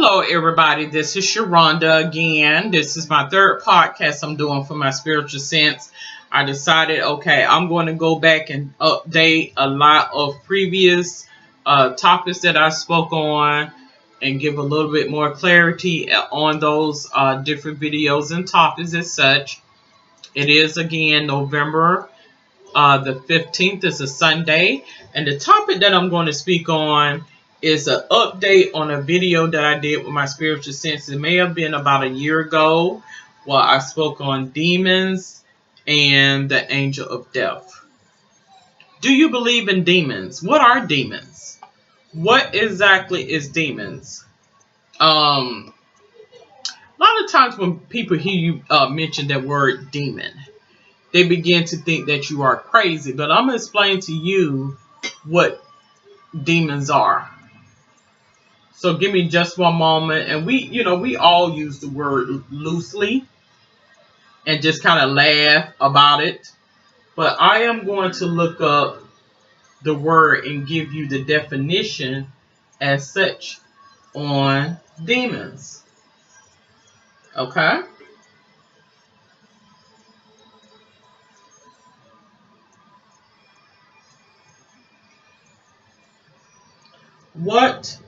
Hello, everybody. This is Sharonda again. This is my third podcast I'm doing for my spiritual sense. I decided, okay, I'm going to go back and update a lot of previous topics that I spoke on and give a little bit more clarity on those different videos and topics as such. It is again November the 15th is a Sunday, and the topic that I'm going to speak on is an update on a video that I did with my spiritual sense. It may have been about a year ago where I spoke on demons and the angel of death. Do you believe in demons? What are demons? What exactly is demons? A lot of times when people hear you mention that word demon, they begin to think that you are crazy. But I'm going to explain to you what demons are. So give me just one moment. And we all use the word loosely and just kind of laugh about it. But I am going to look up the word and give you the definition as such on demons. Okay? What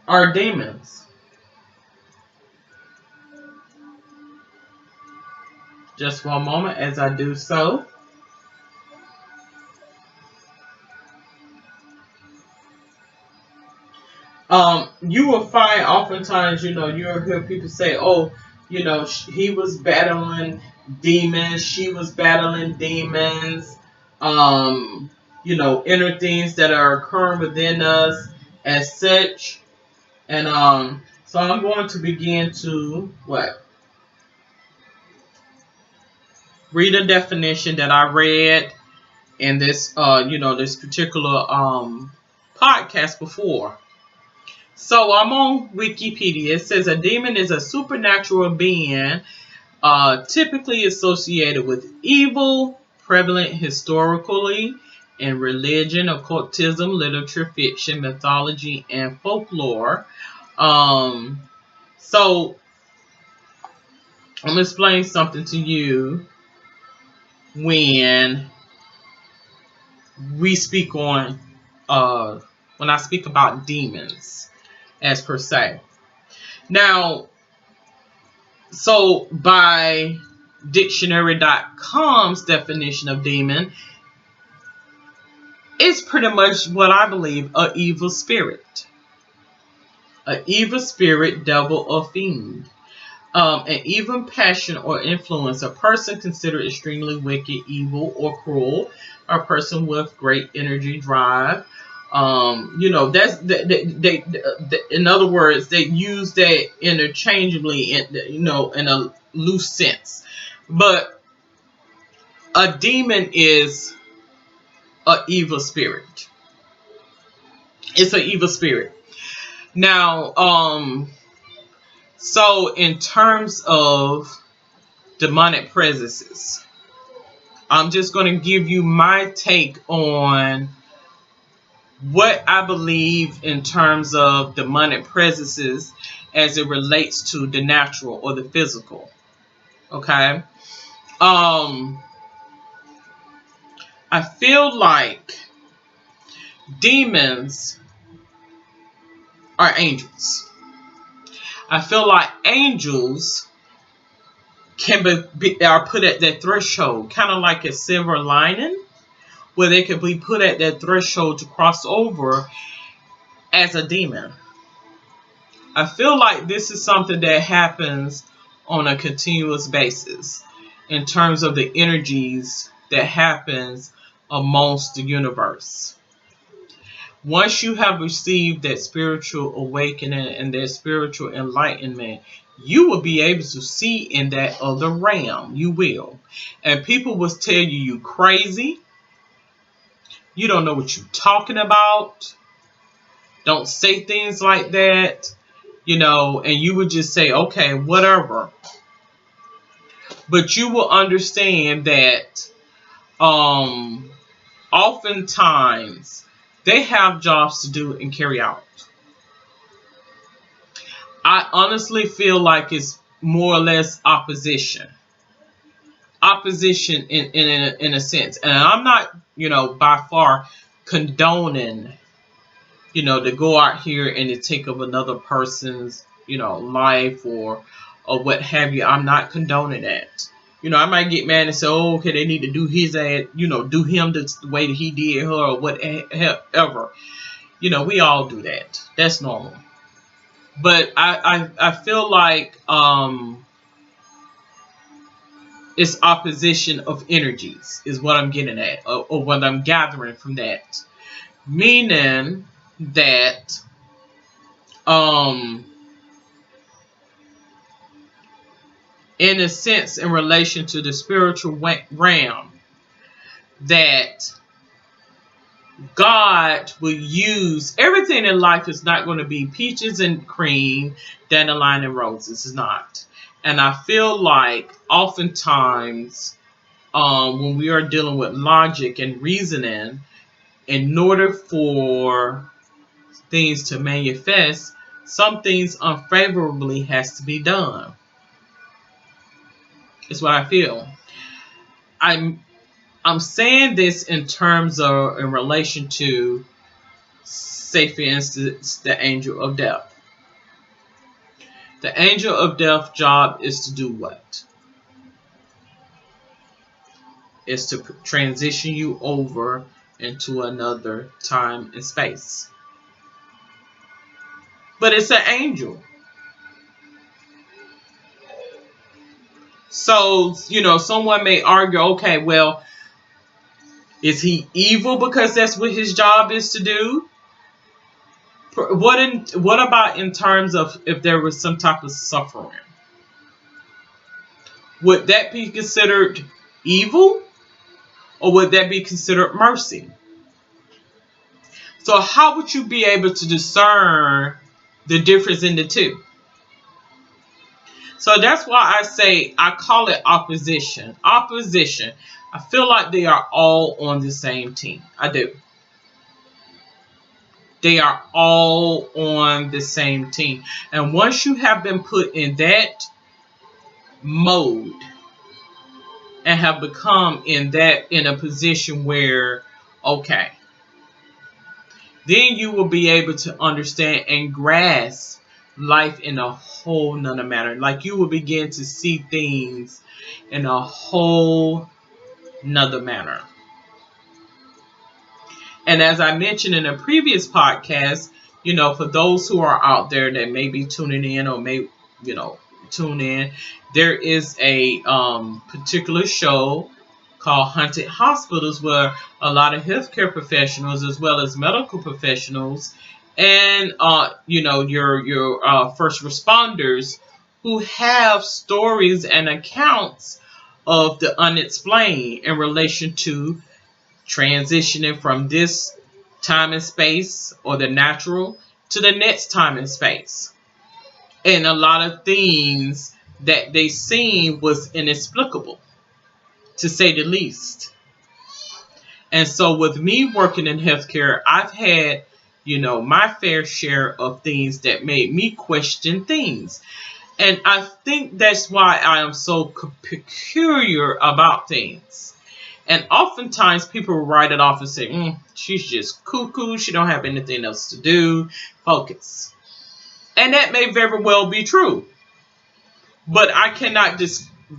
are demons? Just one moment as I do so. You will find oftentimes, you'll hear people say, oh, he was battling demons, she was battling demons, inner things that are occurring within us as such. And so I'm going to begin to read a definition that I read in this this particular podcast before. So I'm on Wikipedia. It says a demon is a supernatural being typically associated with evil, prevalent historically in religion, occultism, literature, fiction, mythology, and folklore. So I'm going to explain something to you when we speak on, when I speak about demons as per se. Now, so by dictionary.com's definition of demon, it's pretty much what I believe, an evil spirit. An evil spirit, devil, or fiend. An evil passion or influence, a person considered extremely wicked, evil, or cruel, a person with great energy, drive. That's they in other words, they use that interchangeably in a loose sense. But a demon is an evil spirit. It's an evil spirit. Now, so in terms of demonic presences, I'm just going to give you my take on what I believe in terms of demonic presences as it relates to the natural or the physical. Okay? I feel like demons are angels. I feel like angels are put at that threshold, kind of like a silver lining, where they could be put at that threshold to cross over as a demon. I feel like this is something that happens on a continuous basis in terms of the energies that happens amongst the universe. Once you have received that spiritual awakening and that spiritual enlightenment, you will be able to see in that other realm. You will. And people will tell you crazy. You don't know what you're talking about. Don't say things like that. And you would just say, okay, whatever. But you will understand that oftentimes they have jobs to do and carry out. I honestly feel like it's more or less opposition. Opposition in a sense. And I'm not, by far condoning, to go out here and to take of another person's, life or what have you. I'm not condoning that. I might get mad and say, oh, okay, they need to do his ad, do him the way that he did her or whatever. We all do that. That's normal. But I feel like it's opposition of energies is what I'm getting at, or what I'm gathering from that. Meaning that in a sense, in relation to the spiritual realm, that God will use everything in life is not going to be peaches and cream, dandelion and roses. It's not. And I feel like oftentimes when we are dealing with logic and reasoning, in order for things to manifest, some things unfavorably has to be done. It's what I feel. I'm saying this in terms of in relation to, say for instance, the angel of death. The angel of death job is to do what? Is to transition you over into another time and space. But it's an angel. So, someone may argue, okay, well, is he evil because that's what his job is to do? What about in terms of if there was some type of suffering? Would that be considered evil? Or would that be considered mercy? So how would you be able to discern the difference in the two? So that's why I say I call it opposition. Opposition. I feel like they are all on the same team. I do. They are all on the same team. And once you have been put in that mode and have become in a position where, okay, then you will be able to understand and grasp life in a whole nother manner. Like you will begin to see things in a whole nother manner. And as I mentioned in a previous podcast, for those who are out there that may be tuning in or may, tune in, there is a particular show called Haunted Hospitals where a lot of healthcare professionals as well as medical professionals and your first responders who have stories and accounts of the unexplained in relation to transitioning from this time and space or the natural to the next time and space. And a lot of things that they seen was inexplicable, to say the least. And so with me working in healthcare, I've had, my fair share of things that made me question things. And I think that's why I am so peculiar about things. And oftentimes people write it off and say, she's just cuckoo. She don't have anything else to do. Focus. And that may very well be true. But I cannot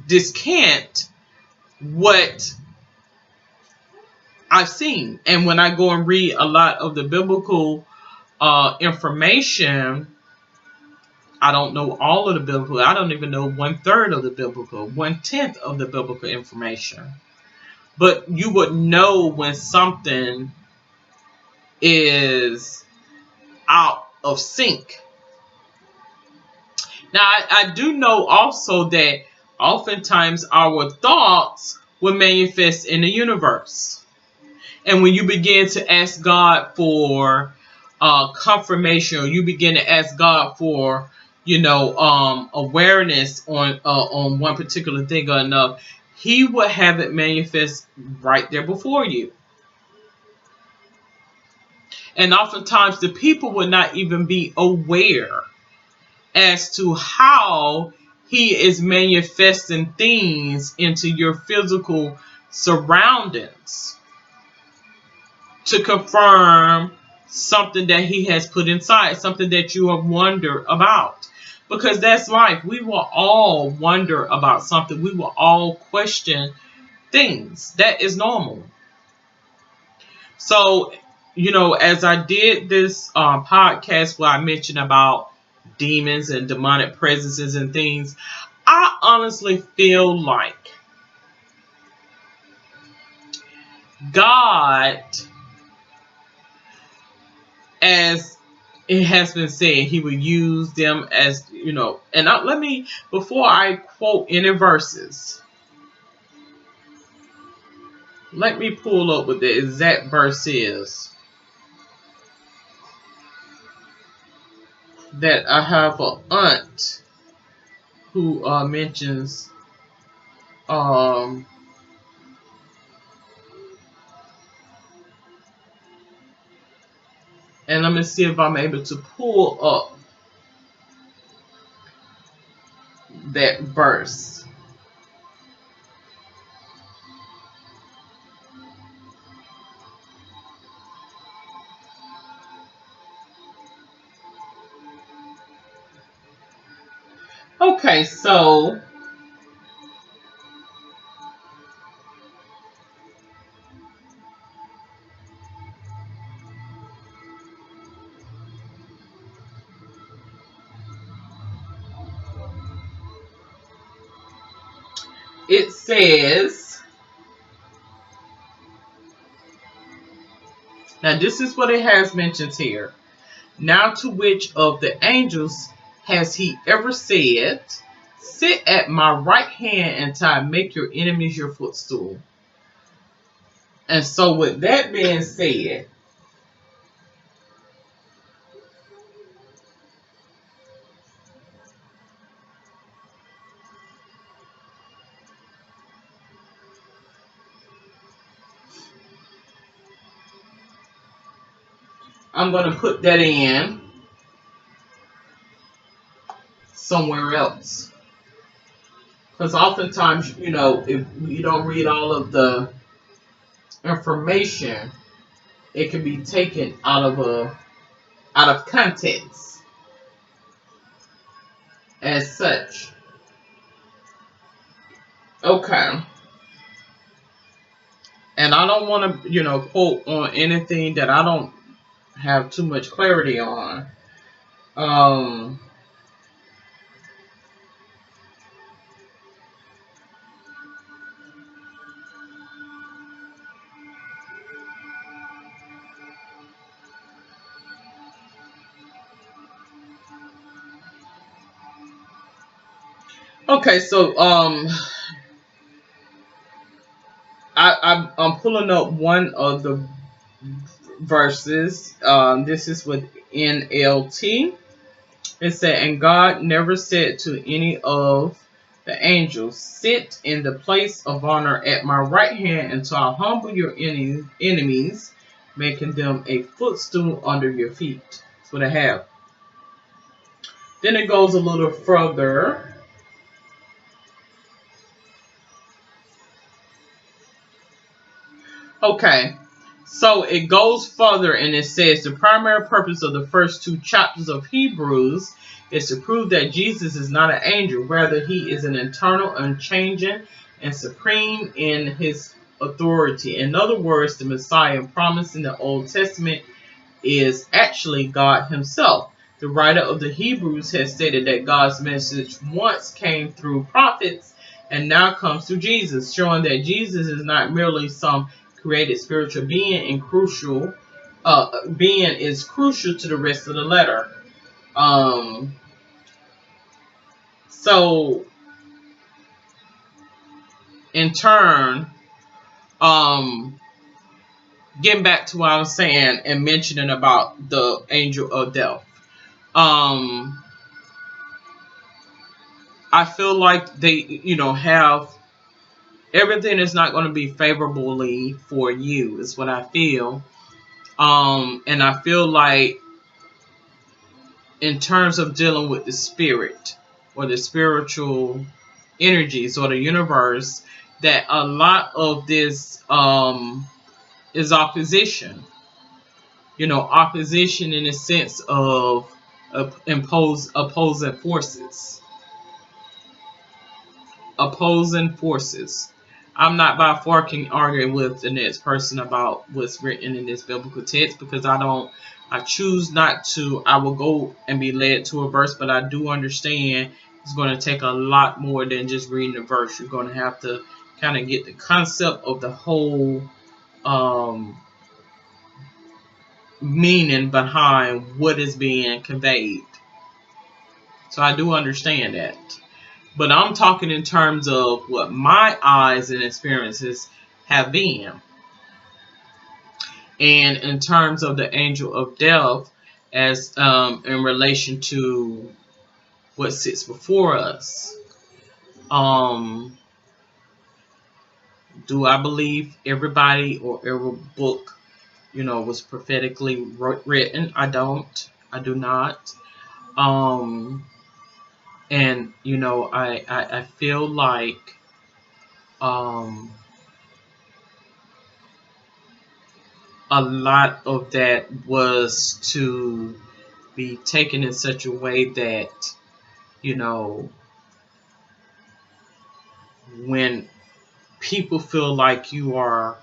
discount what I've seen. And when I go and read a lot of the biblical information, I don't know all of the biblical. I don't even know 1/3 of the biblical, 1/10 of the biblical information. But you would know when something is out of sync. Now, I do know also that oftentimes our thoughts will manifest in the universe. And when you begin to ask God for confirmation, or you begin to ask God for, awareness on one particular thing or another, He will have it manifest right there before you. And oftentimes the people will not even be aware as to how he is manifesting things into your physical surroundings to confirm something that he has put inside, something that you have wondered about. Because that's life. We will all wonder about something. We will all question things. That is normal. So, as I did this podcast where I mentioned about demons and demonic presences and things, I honestly feel like God, as it has been said, he will use them as, and let me, before I quote any verses, let me pull up what the exact verse is that I have an aunt who mentions, um, and let me see if I'm able to pull up that verse. Okay, so it says, now this is what it has mentioned here. Now to which of the angels has he ever said, sit at my right hand until I make your enemies your footstool? And so with that being said, I'm going to put that in somewhere else. Because oftentimes, if you don't read all of the information, it can be taken out of context as such. Okay. And I don't want to, quote on anything that I don't have too much clarity on. Um, okay, so I'm pulling up one of the verses. This is with NLT. It said, and God never said to any of the angels, sit in the place of honor at my right hand until I humble your enemies, making them a footstool under your feet. That's what I have. Then it goes a little further. Okay, so it goes further and it says the primary purpose of the first two chapters of Hebrews is to prove that Jesus is not an angel. Rather, he is an eternal, unchanging, and supreme in his authority. In other words, the Messiah promised in the Old Testament is actually God himself. The writer of the Hebrews has stated that God's message once came through prophets and now comes through Jesus, showing that Jesus is not merely some created spiritual being and being is crucial to the rest of the letter. So in turn, getting back to what I was saying and mentioning about the angel of death. I feel like they, have everything is not going to be favorably for you, is what I feel. And I feel like in terms of dealing with the spirit or the spiritual energies or the universe, that a lot of this is opposition. Opposition in the sense of opposing forces. Opposing forces. I'm not by far can argue with the next person about what's written in this biblical text, because I choose not to. I will go and be led to a verse, but I do understand it's going to take a lot more than just reading the verse. You're going to have to kind of get the concept of the whole meaning behind what is being conveyed. So I do understand that. But I'm talking in terms of what my eyes and experiences have been. And in terms of the angel of death, as in relation to what sits before us. Do I believe everybody or every book, was prophetically written? I don't. I do not. And I feel like a lot of that was to be taken in such a way that when people feel like you are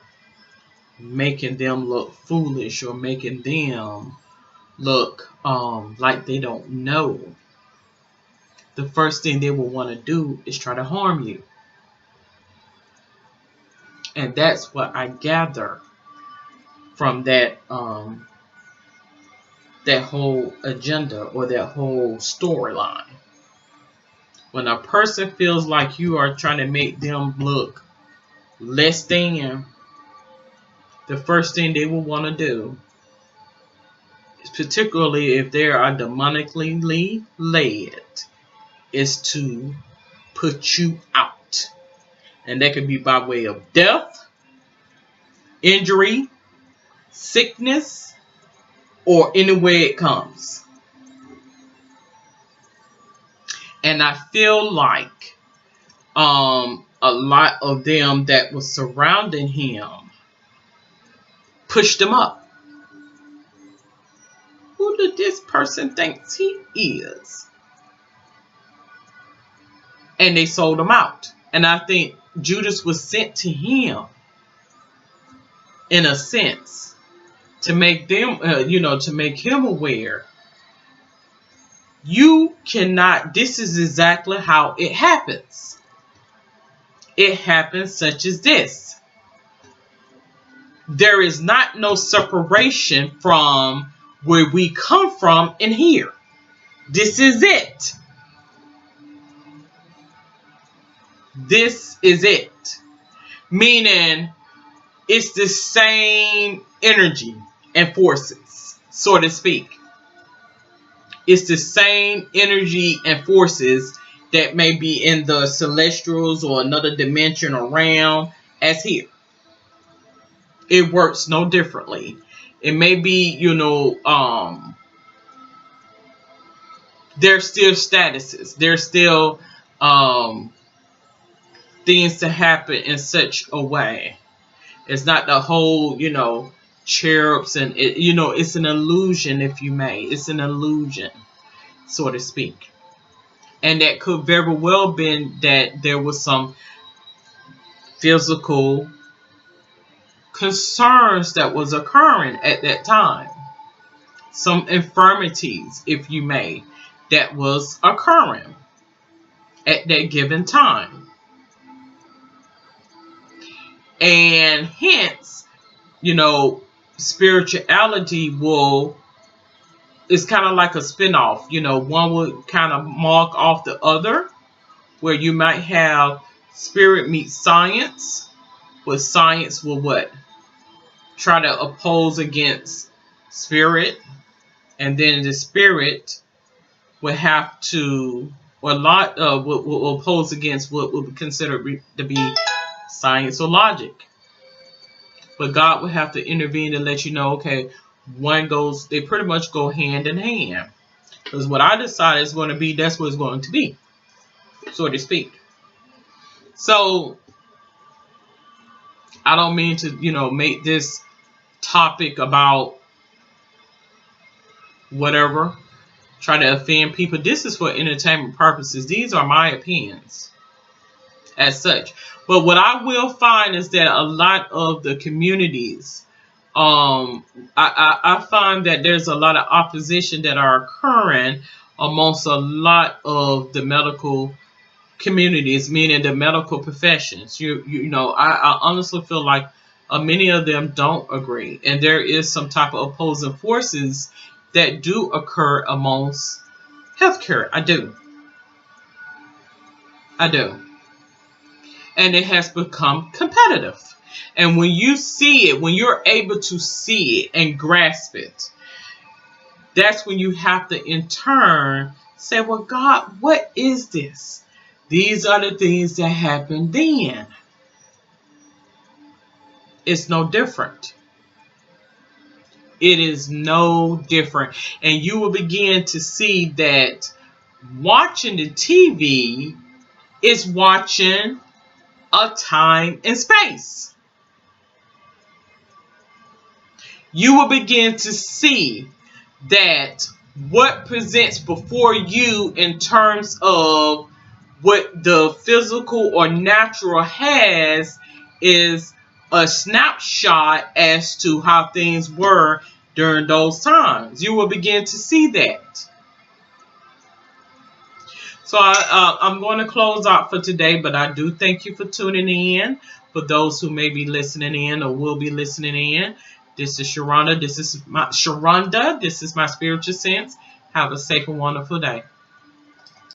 making them look foolish or making them look like they don't know, the first thing they will want to do is try to harm you. And that's what I gather from that that whole agenda or that whole storyline. When a person feels like you are trying to make them look less than, the first thing they will want to do, particularly if they are demonically led, is to put you out. And that could be by way of death, injury, sickness, or any way it comes. And I feel like a lot of them that was surrounding him pushed him up. Who did this person think he is? And they sold him out. And I think Judas was sent to him, in a sense, to make them, to make him aware. You cannot, this is exactly how it happens. It happens such as this. There is not no separation from where we come from and here. This is it. This is it. Meaning, it's the same energy and forces, so to speak. It's the same energy and forces that may be in the celestials or another dimension or realm as here. It works no differently. It may be, there's still statuses. There's still things to happen in such a way. It's not the whole, cherubs and it's an illusion, if you may. It's an illusion, so to speak. And that could very well been that there was some physical concerns that was occurring at that time. Some infirmities, if you may, that was occurring at that given time. And hence, spirituality is kind of like a spin-off. One would kind of mark off the other, where you might have spirit meet science, but science will what? Try to oppose against spirit, and then the spirit will have to, or a lot will oppose against what would be considered to be science or logic. But God will have to intervene and let you know, okay, they pretty much go hand in hand. Because what I decide is going to be, that's what it's going to be, so to speak. So I don't mean to, make this topic about whatever, try to offend people. This is for entertainment purposes. These are my opinions as such. But what I will find is that a lot of the communities, I find that there's a lot of opposition that are occurring amongst a lot of the medical communities, meaning the medical professions. I honestly feel like many of them don't agree, and there is some type of opposing forces that do occur amongst healthcare. I do, and it has become competitive. And when you see it, when you're able to see it and grasp it, that's when you have to in turn say, well, God, what is this? These are the things that happened then. It's no different. It is no different. And you will begin to see that watching the TV is watching a time and space. You will begin to see that what presents before you in terms of what the physical or natural has is a snapshot as to how things were during those times. You will begin to see that. So I'm going to close out for today, but I do thank you for tuning in. For those who may be listening in or will be listening in, this is Sharonda. This is my spiritual sense. Have a safe and wonderful day.